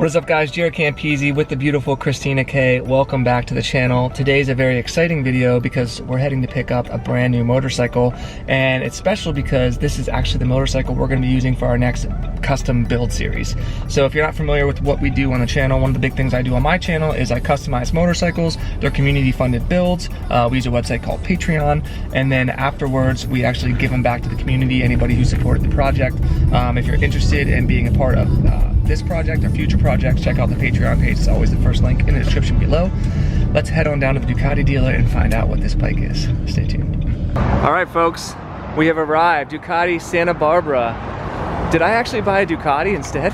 What is up, guys? JaretCampisi with the beautiful Christina K. Welcome back to the channel. Today's a very exciting video because we're heading to pick up a brand new motorcycle, and it's special because this is actually the motorcycle we're going to be using for our next custom build series. So if you're not familiar with what we do on the channel, one of the big things I do on my channel is I customize motorcycles. They're community funded builds. We use a website called Patreon, and then afterwards we actually give them back to the community, anybody who supported the project. If you're interested in being a part of this project or future projects, check out the Patreon page. It's always the first link in the description below. Let's head on down to the Ducati dealer and find out what this bike is. Stay tuned. All right, folks, we have arrived. Ducati Santa Barbara. Did I actually buy a Ducati instead?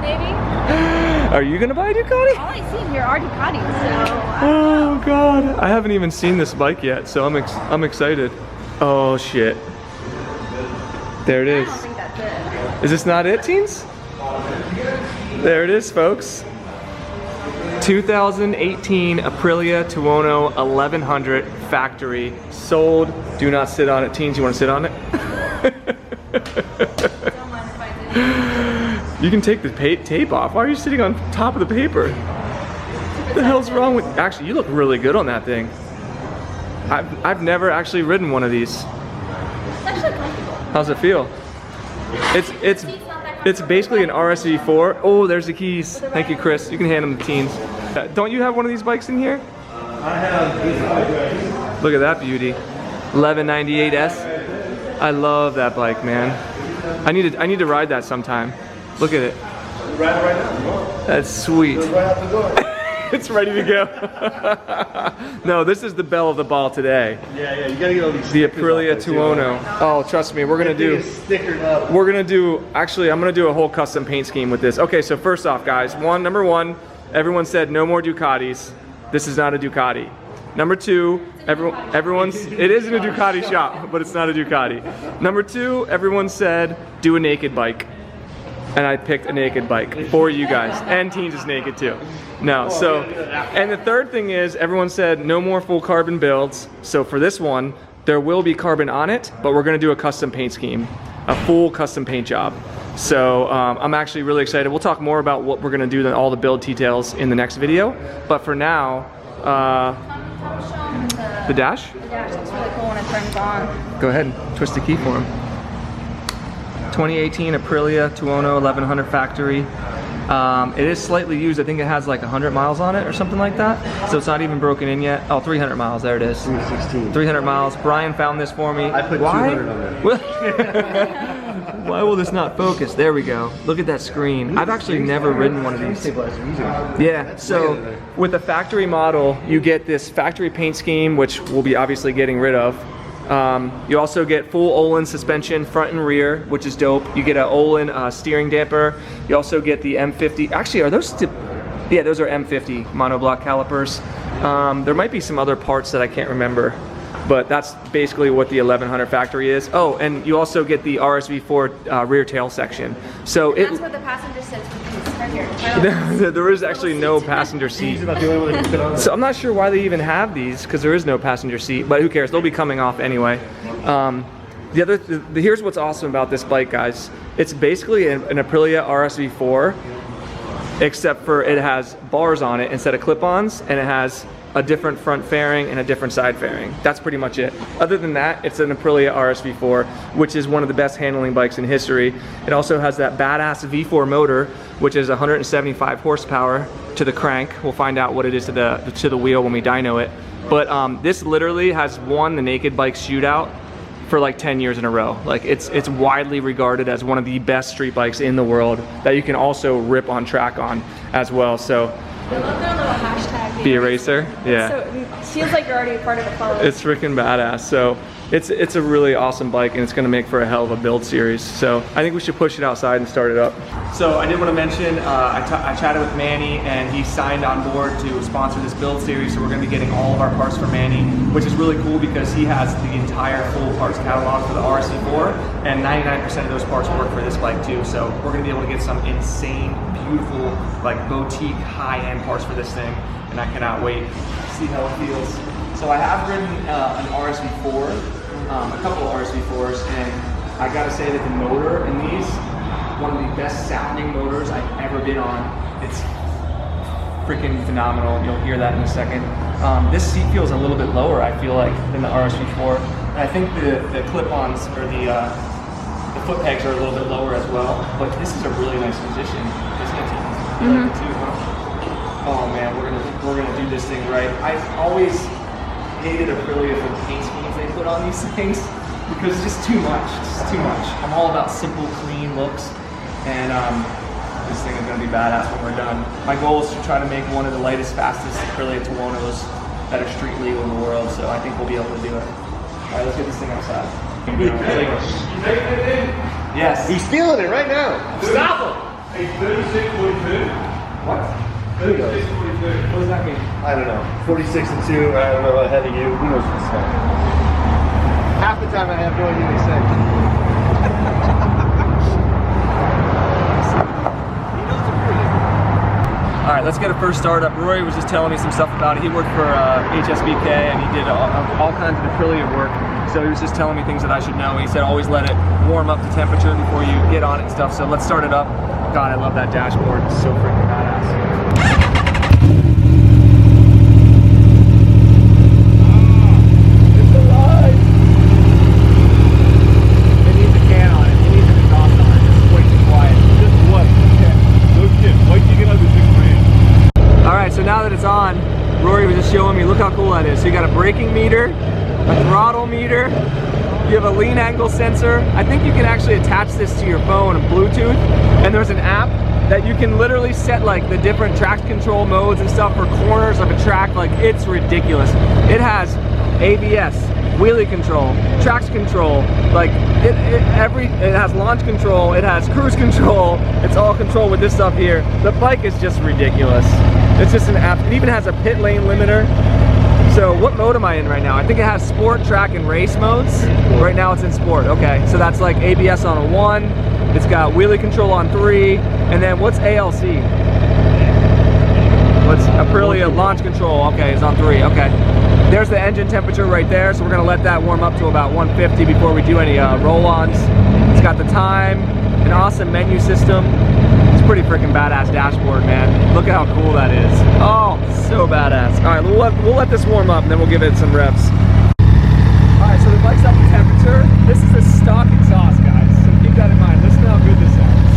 Maybe. Are you gonna buy a Ducati? All I see here are Ducatis, so Oh God, I haven't even seen this bike yet, so I'm excited. Oh shit. There it is. I don't think that's it. Is this not it, teens? There it is, folks. 2018 Aprilia Tuono 1100 factory. Sold. Do not sit on it. Teens, you want to sit on it? Don't mind if I do. You can take the tape off. Why are you sitting on top of the paper? What the hell's wrong with... Actually, you look really good on that thing. I've never actually ridden one of these. It's actually comfortable. How's it feel? It's basically an RSV4. Oh, there's the keys. Thank you, Chris. You can hand them to teens. Don't you have one of these bikes in here? I have. Look at that beauty. 1198S. I love that bike, man. I need to ride that sometime. Look at it. Ride it right now. That's sweet. It's right out the door. It's ready to go. No, this is the belle of the ball today. Yeah, you gotta get all these. The Aprilia Tuono. Oh, trust me, we're gonna do. Stickered up. We're gonna do. Actually, I'm gonna do a whole custom paint scheme with this. Okay, so first off, guys, number one, everyone said no more Ducatis. This is not a Ducati. Number two, it isn't a Ducati shop, but it's not a Ducati. Number two, everyone said do a naked bike. And I picked a naked bike for you guys. And teens is naked too. No, so, and the third thing is everyone said no more full carbon builds. So for this one, there will be carbon on it, but we're gonna do a custom paint scheme, a full custom paint job. So I'm actually really excited. We'll talk more about what we're gonna do, all the build details in the next video. But for now, the dash? The dash looks really cool when it turns on. Go ahead and twist the key for him. 2018 Aprilia Tuono 1100 factory. It is slightly used. I think it has like 100 miles on it or something like that. So it's not even broken in yet. Oh, 300 miles. There it is. 300 miles. Brian found this for me. I put 200 on there. Why will this not focus? There we go. Look at that screen. I've actually never ridden one of these. Yeah, so with the factory model, you get this factory paint scheme, which we'll be obviously getting rid of. You also get full Olin suspension front and rear, which is dope. You get an Olin steering damper. You also get the M50. Actually, are those? Yeah, those are M50 monoblock calipers. There might be some other parts that I can't remember, but that's basically what the 1100 factory is. Oh, and you also get the RSV4 rear tail section. So And that's where the passenger sits right here. there is actually no passenger seat. So I'm not sure why they even have these, because there is no passenger seat, but who cares? They'll be coming off anyway. Here's what's awesome about this bike, guys. It's basically an Aprilia RSV4, except for it has bars on it instead of clip-ons, and it has a different front fairing and a different side fairing. That's pretty much it. Other than that, it's an Aprilia RSV4, which is one of the best handling bikes in history. It also has that badass V4 motor, which is 175 horsepower to the crank. We'll find out what it is to the wheel when we dyno it. But this literally has won the naked bike shootout for like 10 years in a row. Like it's widely regarded as one of the best street bikes in the world that you can also rip on track on as well. So I love their little hashtag. Be a racer, yeah. So it feels like you're already a part of the club. It's freaking badass. So it's a really awesome bike, and it's gonna make for a hell of a build series. So I think we should push it outside and start it up. So I did want to mention, I chatted with Manny, and he signed on board to sponsor this build series. So we're gonna be getting all of our parts for Manny, which is really cool because he has the entire full parts catalog for the RSV4, and 99% of those parts work for this bike too. So we're gonna be able to get some insane, beautiful, like boutique, high-end parts for this thing, and I cannot wait to see how it feels. So I have ridden an RSV4, a couple of RSV4s, and I gotta say that the motor in these one of the best sounding motors I've ever been on. It's freaking phenomenal. You'll hear that in a second. This seat feels a little bit lower, I feel like, than the RSV4. And I think the clip-ons or the foot pegs are a little bit lower as well. But this is a really nice position, isn't it? You like it too, huh? Oh man, we're gonna do this thing right. I've always hated Aprilia for the paint schemes they put on these things because it's just too much. It's just too much. I'm all about simple, clean looks, and this thing is gonna be badass when we're done. My goal is to try to make one of the lightest, fastest Aprilia Tuonos that are street legal in the world. So I think we'll be able to do it. All right, let's get this thing outside. Yes. He's stealing it right now. Stop him! A 36.2. What? 36.2. What does that mean? I don't know. 46 and 2. I don't know ahead of you. Who knows what's going on? Half the time I have no idea what he's saying. He knows it pretty. All right, let's get a first start up. Rory was just telling me some stuff about it. He worked for HSBK and he did all kinds of Aprilia work. So he was just telling me things that I should know. He said always let it warm up to temperature before you get on it and stuff. So let's start it up. God, I love that dashboard. It's so freaking badass. It's alive! It needs a can on it. It needs an exhaust on it. It's way too quiet. Just what? No shit. Wait till you get under 6 grand. All right, so now that it's on, Rory was just showing me, look how cool that is. So you got a braking meter, a throttle meter, you have a lean angle sensor. I think you can actually attach this to your phone and Bluetooth, and there's an app that you can literally set like the different traction control modes and stuff for corners of a track. Like, it's ridiculous. It has ABS, wheelie control, traction control, like it has launch control, it has cruise control. It's all controlled with this stuff here. The bike is just ridiculous. It's just an app. It even has a pit lane limiter. So what mode am I in right now? I think it has sport, track, and race modes. Right now it's in sport. Okay, so that's like ABS on a 1. It's got wheelie control on 3. And then what's ALC? What's Aprilia launch control? Okay, it's on 3. Okay. There's the engine temperature right there. So we're gonna let that warm up to about 150 before we do any roll-ons. It's got the time, an awesome menu system. It's pretty freaking badass dashboard, man. Look at how cool that is. Oh, so badass. All right, we'll let this warm up and then we'll give it some revs. All right, so the bike's up to temperature. This is the stock exhaust, guys. So keep that in mind. Listen to how good this sounds.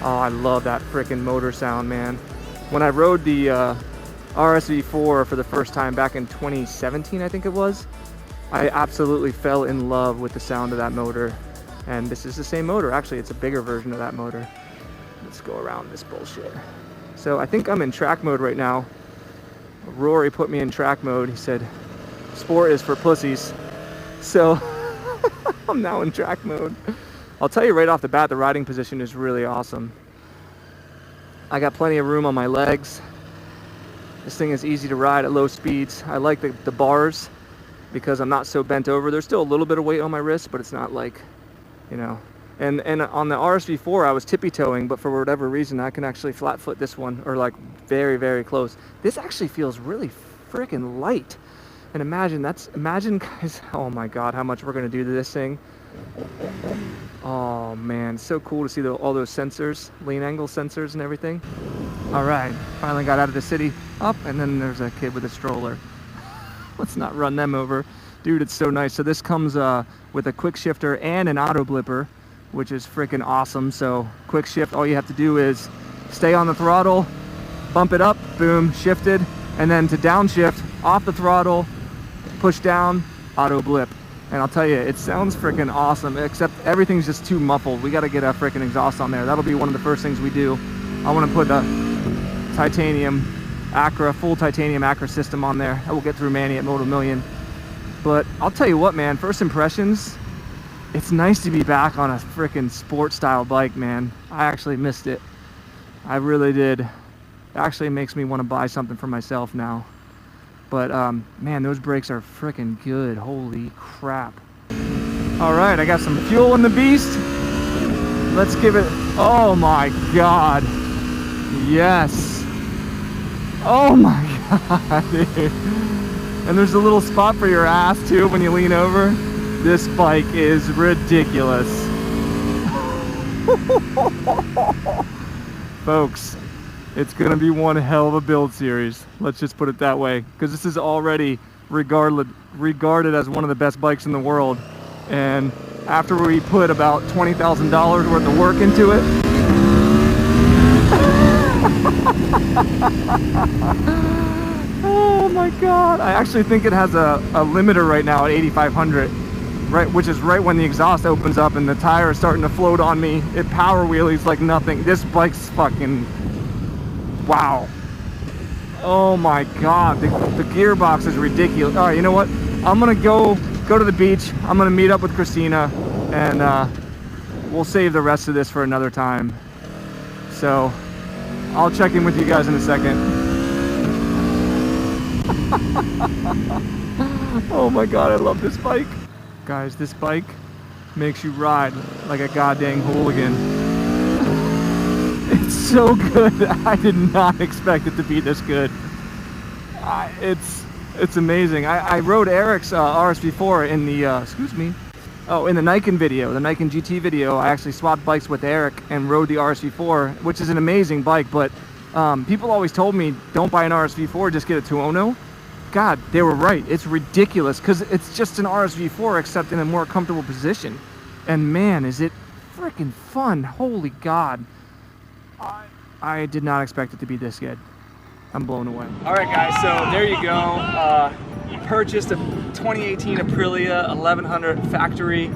I love that freaking motor sound, man. When I rode the RSV4 for the first time back in 2017, I think it was, I absolutely fell in love with the sound of that motor. And this is the same motor. Actually, it's a bigger version of that motor. Let's go around this bullshit. So I think I'm in track mode right now. Rory put me in track mode. He said, sport is for pussies. So I'm now in track mode. I'll tell you right off the bat, the riding position is really awesome. I got plenty of room on my legs. This thing is easy to ride at low speeds. I like the bars because I'm not so bent over. There's still a little bit of weight on my wrist, but it's not like, you know. And on the RSV4, I was tippy-toeing, but for whatever reason, I can actually flat foot this one, or like very, very close. This actually feels really freaking light. And imagine guys, oh my God, how much we're gonna do to this thing. Oh man, so cool to see all those sensors, lean angle sensors and everything. All right, finally got out of the city. Up, and then there's a kid with a stroller. Let's not run them over. Dude, it's so nice. So this comes with a quick shifter and an auto blipper, which is freaking awesome. So quick shift, all you have to do is stay on the throttle, bump it up, boom, shifted, and then to downshift, off the throttle, push down, auto blip. And I'll tell you, it sounds freaking awesome, except everything's just too muffled. We got to get a freaking exhaust on there. That'll be one of the first things we do. I want to put a titanium Acura, full titanium Acura system on there. I will get through Manny at Moto Million. But I'll tell you what, man, first impressions, it's nice to be back on a freaking sport style bike, man. I actually missed it. I really did. It actually makes me want to buy something for myself now. But man, those brakes are freaking good. Holy crap. All right, I got some fuel in the beast. Let's give it, oh my God. Yes. Oh my God, dude. And there's a little spot for your ass too when you lean over. This bike is ridiculous. Folks, it's gonna be one hell of a build series. Let's just put it that way, because this is already regarded as one of the best bikes in the world. And after we put about $20,000 worth of work into it, oh my God. I actually think it has a limiter right now at 8,500, right, which is right when the exhaust opens up and the tire is starting to float on me. It power wheelies like nothing. This bike's fucking, wow. Oh my God, the gearbox is ridiculous. All right, you know what? I'm gonna go to the beach. I'm gonna meet up with Christina, and we'll save the rest of this for another time. So I'll check in with you guys in a second. Oh my God, I love this bike. Guys, this bike makes you ride like a goddamn hooligan. It's so good. I did not expect it to be this good. It's amazing. I rode Eric's RSV4 in the, in the Nikon video, the Nikon GT video. I actually swapped bikes with Eric and rode the RSV4, which is an amazing bike, but people always told me, don't buy an RSV4, just get a Tuono. God, they were right. It's ridiculous, because it's just an RSV4 except in a more comfortable position. And man, is it freaking fun. Holy God. I did not expect it to be this good. I'm blown away. All right, guys, so there you go. You purchased a 2018 Aprilia 1100 factory.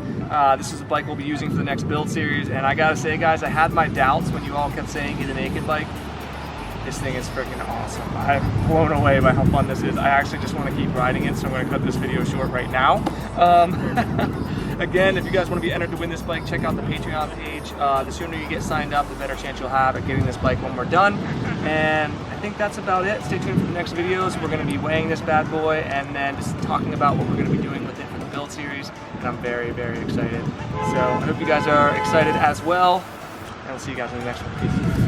This is a bike we'll be using for the next build series. And I gotta say, guys, I had my doubts when you all kept saying get a naked bike. This thing is freaking awesome. I'm blown away by how fun this is. I actually just want to keep riding it, so I'm going to cut this video short right now. Again, if you guys want to be entered to win this bike, check out the Patreon page. The sooner you get signed up, the better chance you'll have at getting this bike when we're done. And I think that's about it. Stay tuned for the next videos. We're going to be weighing this bad boy and then just talking about what we're going to be doing with it for the build series. And I'm very, very excited. So I hope you guys are excited as well. And I'll see you guys in the next one. Peace.